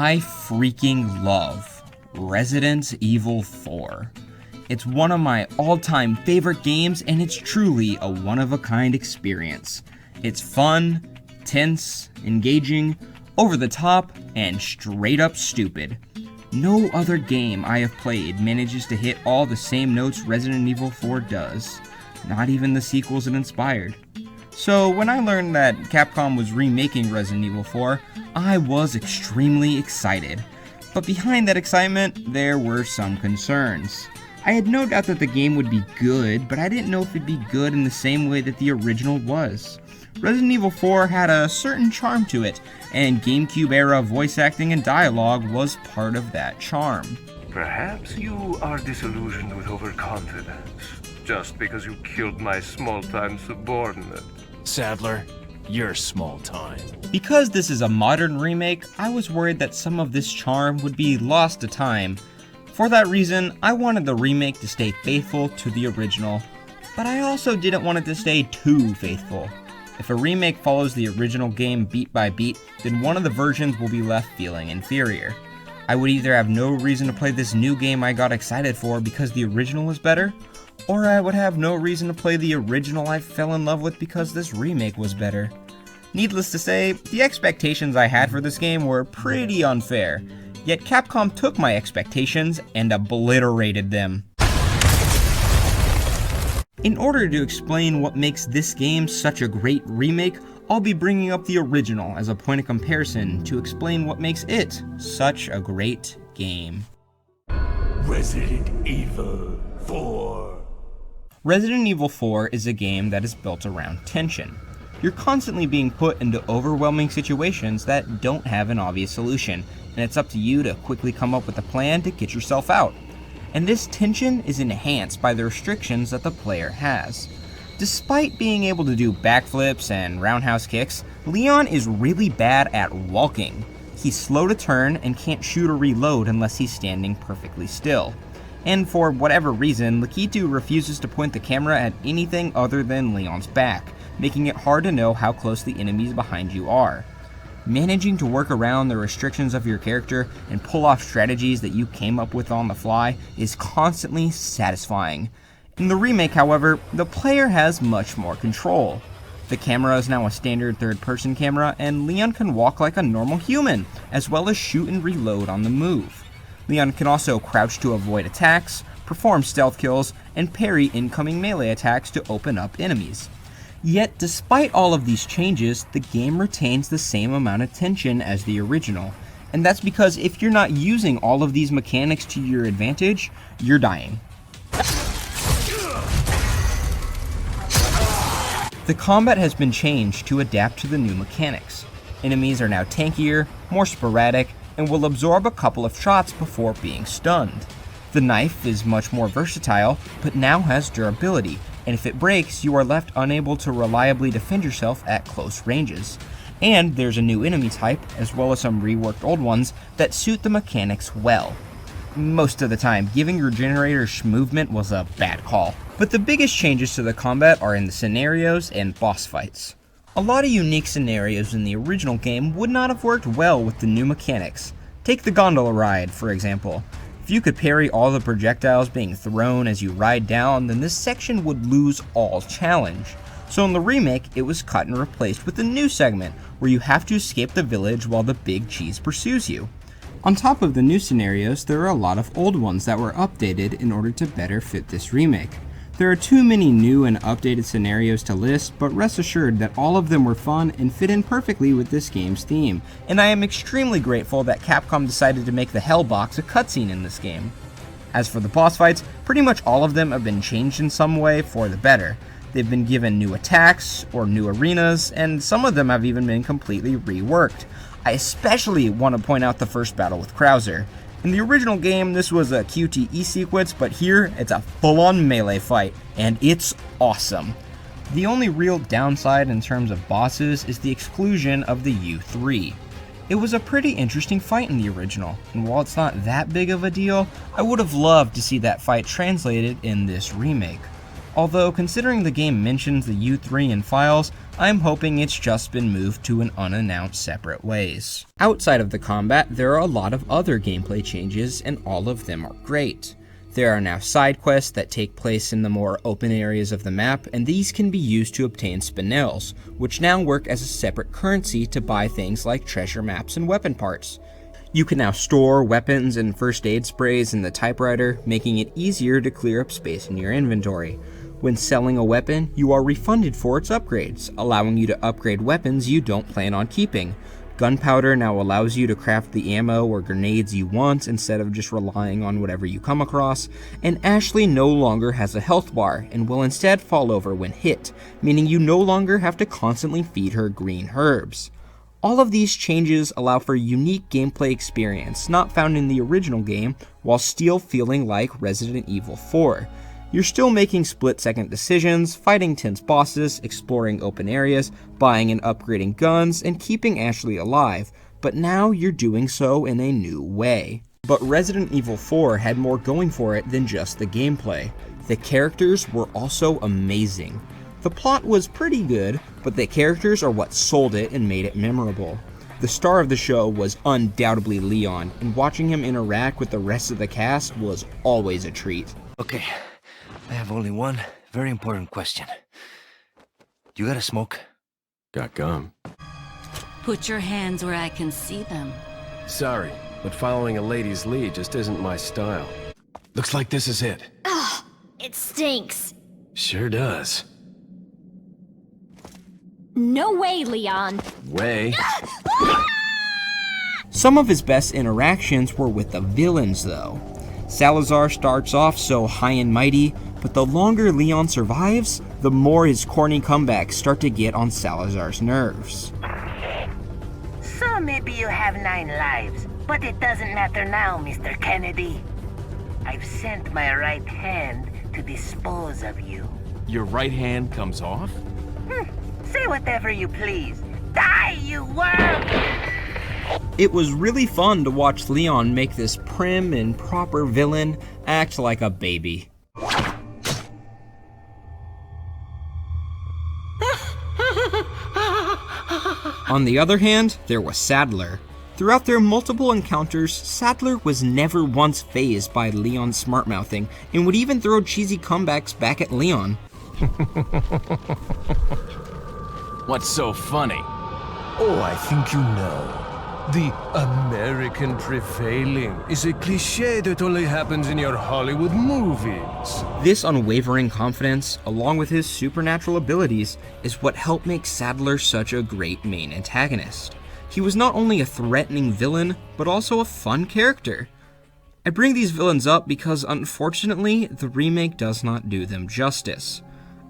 I freaking love Resident Evil 4. It's one of my all-time favorite games, and it's truly a one-of-a-kind experience. It's fun, tense, engaging, over the top, and straight up stupid. No other game I have played manages to hit all the same notes Resident Evil 4 does. Not even the sequels it inspired. So when I learned that Capcom was remaking Resident Evil 4, I was extremely excited. But behind that excitement, there were some concerns. I had no doubt that the game would be good, but I didn't know if it'd be good in the same way that the original was. Resident Evil 4 had a certain charm to it, and GameCube-era voice acting and dialogue was part of that charm. Perhaps you are disillusioned with overconfidence, just because you killed my small-time subordinate. Sadler, you're small time. Because this is a modern remake, I was worried that some of this charm would be lost to time. For that reason, I wanted the remake to stay faithful to the original, but I also didn't want it to stay too faithful. If a remake follows the original game beat by beat, then one of the versions will be left feeling inferior. I would either have no reason to play this new game I got excited for because the original was better, or I would have no reason to play the original I fell in love with because this remake was better. Needless to say, the expectations I had for this game were pretty unfair, yet Capcom took my expectations and obliterated them. In order to explain what makes this game such a great remake, I'll be bringing up the original as a point of comparison to explain what makes it such a great game. Resident Evil 4. Resident Evil 4 is a game that is built around tension. You're constantly being put into overwhelming situations that don't have an obvious solution, and it's up to you to quickly come up with a plan to get yourself out. And this tension is enhanced by the restrictions that the player has. Despite being able to do backflips and roundhouse kicks, Leon is really bad at walking. He's slow to turn and can't shoot or reload unless he's standing perfectly still. And for whatever reason, Lakitu refuses to point the camera at anything other than Leon's back, making it hard to know how close the enemies behind you are. Managing to work around the restrictions of your character and pull off strategies that you came up with on the fly is constantly satisfying. In the remake, however, the player has much more control. The camera is now a standard third-person camera, and Leon can walk like a normal human, as well as shoot and reload on the move. Leon can also crouch to avoid attacks, perform stealth kills, and parry incoming melee attacks to open up enemies. Yet, despite all of these changes, the game retains the same amount of tension as the original, and that's because if you're not using all of these mechanics to your advantage, you're dying. The combat has been changed to adapt to the new mechanics. Enemies are now tankier, more sporadic, and will absorb a couple of shots before being stunned. The knife is much more versatile, but now has durability, and if it breaks, you are left unable to reliably defend yourself at close ranges. And there's a new enemy type, as well as some reworked old ones, that suit the mechanics well. Most of the time, giving your generator movement was a bad call. But the biggest changes to the combat are in the scenarios and boss fights. A lot of unique scenarios in the original game would not have worked well with the new mechanics. Take the gondola ride, for example. If you could parry all the projectiles being thrown as you ride down, then this section would lose all challenge. So in the remake, it was cut and replaced with a new segment, where you have to escape the village while the big cheese pursues you. On top of the new scenarios, there are a lot of old ones that were updated in order to better fit this remake. There are too many new and updated scenarios to list, but rest assured that all of them were fun and fit in perfectly with this game's theme, and I am extremely grateful that Capcom decided to make the Hell Box a cutscene in this game. As for the boss fights, pretty much all of them have been changed in some way for the better. They've been given new attacks or new arenas, and some of them have even been completely reworked. I especially want to point out the first battle with Krauser. In the original game, this was a QTE sequence, but here, it's a full-on melee fight, and it's awesome. The only real downside in terms of bosses is the exclusion of the U3. It was a pretty interesting fight in the original, and while it's not that big of a deal, I would have loved to see that fight translated in this remake. Although, considering the game mentions the U3 in files, I'm hoping it's just been moved to an unannounced separate ways. Outside of the combat, there are a lot of other gameplay changes, and all of them are great. There are now side quests that take place in the more open areas of the map, and these can be used to obtain spinels, which now work as a separate currency to buy things like treasure maps and weapon parts. You can now store weapons and first aid sprays in the typewriter, making it easier to clear up space in your inventory. When selling a weapon, you are refunded for its upgrades, allowing you to upgrade weapons you don't plan on keeping. Gunpowder now allows you to craft the ammo or grenades you want instead of just relying on whatever you come across, and Ashley no longer has a health bar and will instead fall over when hit, meaning you no longer have to constantly feed her green herbs. All of these changes allow for a unique gameplay experience not found in the original game, while still feeling like Resident Evil 4. You're still making split-second decisions, fighting tense bosses, exploring open areas, buying and upgrading guns, and keeping Ashley alive, but now you're doing so in a new way. But Resident Evil 4 had more going for it than just the gameplay. The characters were also amazing. The plot was pretty good, but the characters are what sold it and made it memorable. The star of the show was undoubtedly Leon, and watching him interact with the rest of the cast was always a treat. Okay, I have only one very important question. You got a smoke? Got gum. Put your hands where I can see them. Sorry, but following a lady's lead just isn't my style. Looks like this is it. Ugh, it stinks. Sure does. No way, Leon. Way. Some of his best interactions were with the villains, though. Salazar starts off so high and mighty, but the longer Leon survives, the more his corny comebacks start to get on Salazar's nerves. So maybe you have 9 lives, but it doesn't matter now, Mr. Kennedy. I've sent my right hand to dispose of you. Your right hand comes off? Say whatever you please. Die, you worm! It was really fun to watch Leon make this prim and proper villain act like a baby. On the other hand, there was Sadler. Throughout their multiple encounters, Sadler was never once fazed by Leon's smartmouthing and would even throw cheesy comebacks back at Leon. What's so funny? Oh, I think you know. The American prevailing is a cliché that only happens in your Hollywood movies. This unwavering confidence, along with his supernatural abilities, is what helped make Sadler such a great main antagonist. He was not only a threatening villain, but also a fun character. I bring these villains up because, unfortunately, the remake does not do them justice.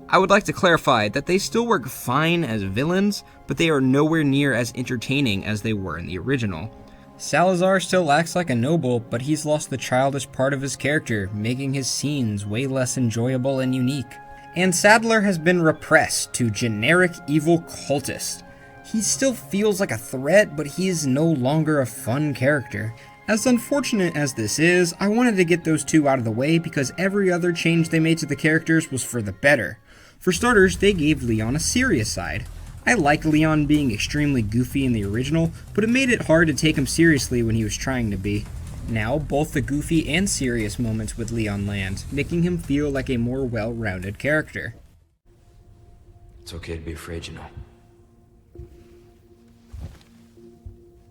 I would like to clarify that they still work fine as villains, but they are nowhere near as entertaining as they were in the original. Salazar still acts like a noble, but he's lost the childish part of his character, making his scenes way less enjoyable and unique. And Sadler has been repressed to generic evil cultist. He still feels like a threat, but he is no longer a fun character. As unfortunate as this is, I wanted to get those two out of the way because every other change they made to the characters was for the better. For starters, they gave Leon a serious side. I liked Leon being extremely goofy in the original, but it made it hard to take him seriously when he was trying to be. Now, both the goofy and serious moments with Leon land, making him feel like a more well-rounded character. It's okay to be afraid, you know.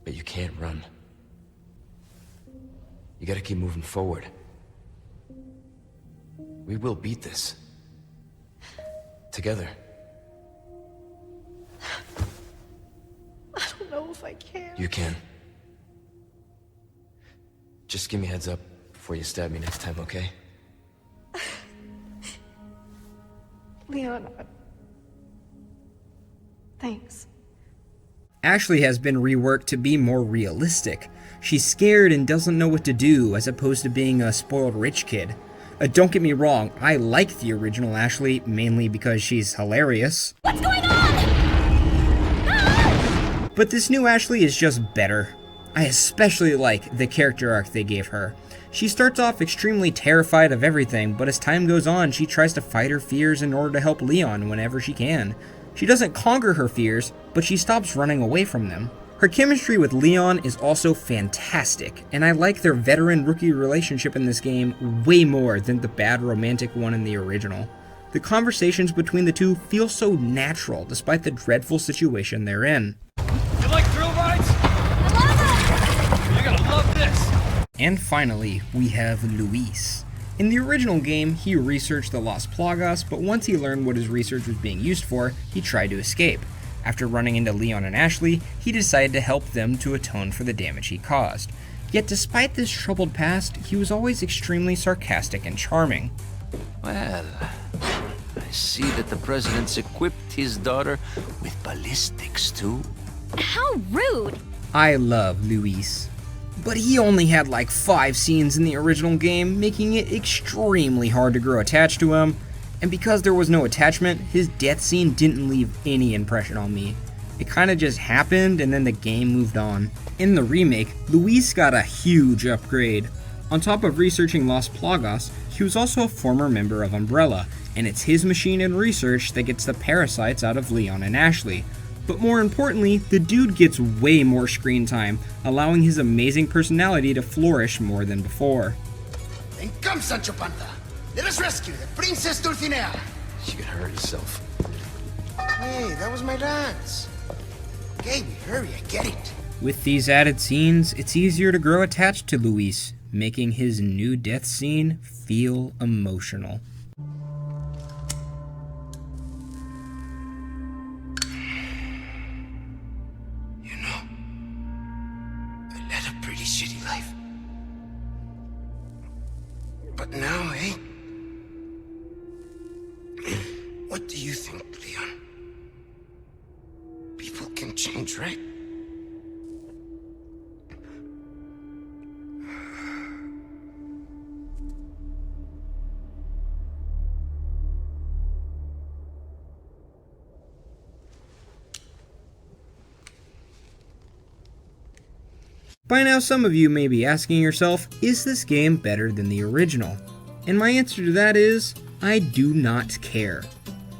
But you can't run. You gotta keep moving forward. We will beat this. Together. I don't know if I can. You can. Just give me a heads up before you stab me next time, okay? Leon, thanks. Ashley has been reworked to be more realistic. She's scared and doesn't know what to do, as opposed to being a spoiled rich kid. Don't get me wrong, I like the original Ashley, mainly because she's hilarious. What's going on? Ah! But this new Ashley is just better. I especially like the character arc they gave her. She starts off extremely terrified of everything, but as time goes on, she tries to fight her fears in order to help Leon whenever she can. She doesn't conquer her fears, but she stops running away from them. Her chemistry with Leon is also fantastic, and I like their veteran-rookie relationship in this game way more than the bad romantic one in the original. The conversations between the two feel so natural despite the dreadful situation they're in. You like thrill rides? I love them! You're gonna love this! And finally, we have Luis. In the original game, he researched the Las Plagas, but once he learned what his research was being used for, he tried to escape. After running into Leon and Ashley, he decided to help them to atone for the damage he caused. Yet despite this troubled past, he was always extremely sarcastic and charming. Well, I see that the president's equipped his daughter with ballistics too. How rude! I love Luis. But he only had like 5 scenes in the original game, making it extremely hard to grow attached to him. And because there was no attachment, his death scene didn't leave any impression on me. It kinda just happened and then the game moved on. In the remake, Luis got a huge upgrade. On top of researching Las Plagas, he was also a former member of Umbrella, and it's his machine and research that gets the parasites out of Leon and Ashley. But more importantly, the dude gets way more screen time, allowing his amazing personality to flourish more than before. Then come, Sancho Panza. Let us rescue the Princess Dulcinea. You could hurt yourself. Hey, that was my dance. Okay, hurry, I get it. With these added scenes, it's easier to grow attached to Luis, making his new death scene feel emotional. You know, I led a pretty shitty life. But now, eh? What do you think, Leon? People can change, right? By now, some of you may be asking yourself, is this game better than the original? And my answer to that is, I do not care.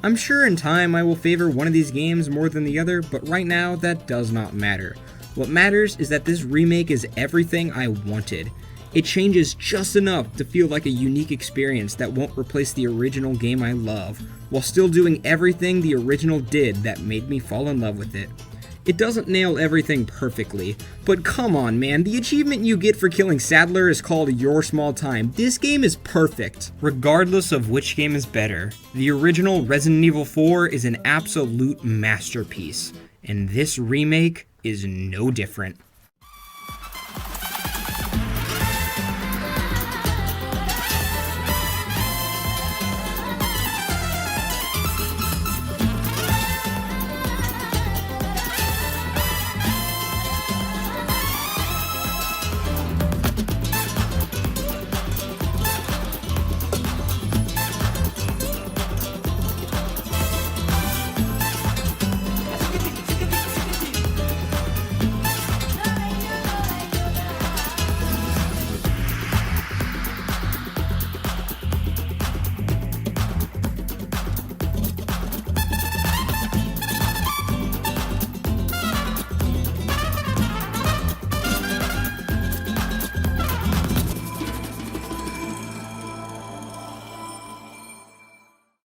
I'm sure in time I will favor one of these games more than the other, but right now that does not matter. What matters is that this remake is everything I wanted. It changes just enough to feel like a unique experience that won't replace the original game I love, while still doing everything the original did that made me fall in love with it. It doesn't nail everything perfectly, but come on man, the achievement you get for killing Sadler is called Your Small Time. This game is perfect. Regardless of which game is better, the original Resident Evil 4 is an absolute masterpiece, and this remake is no different.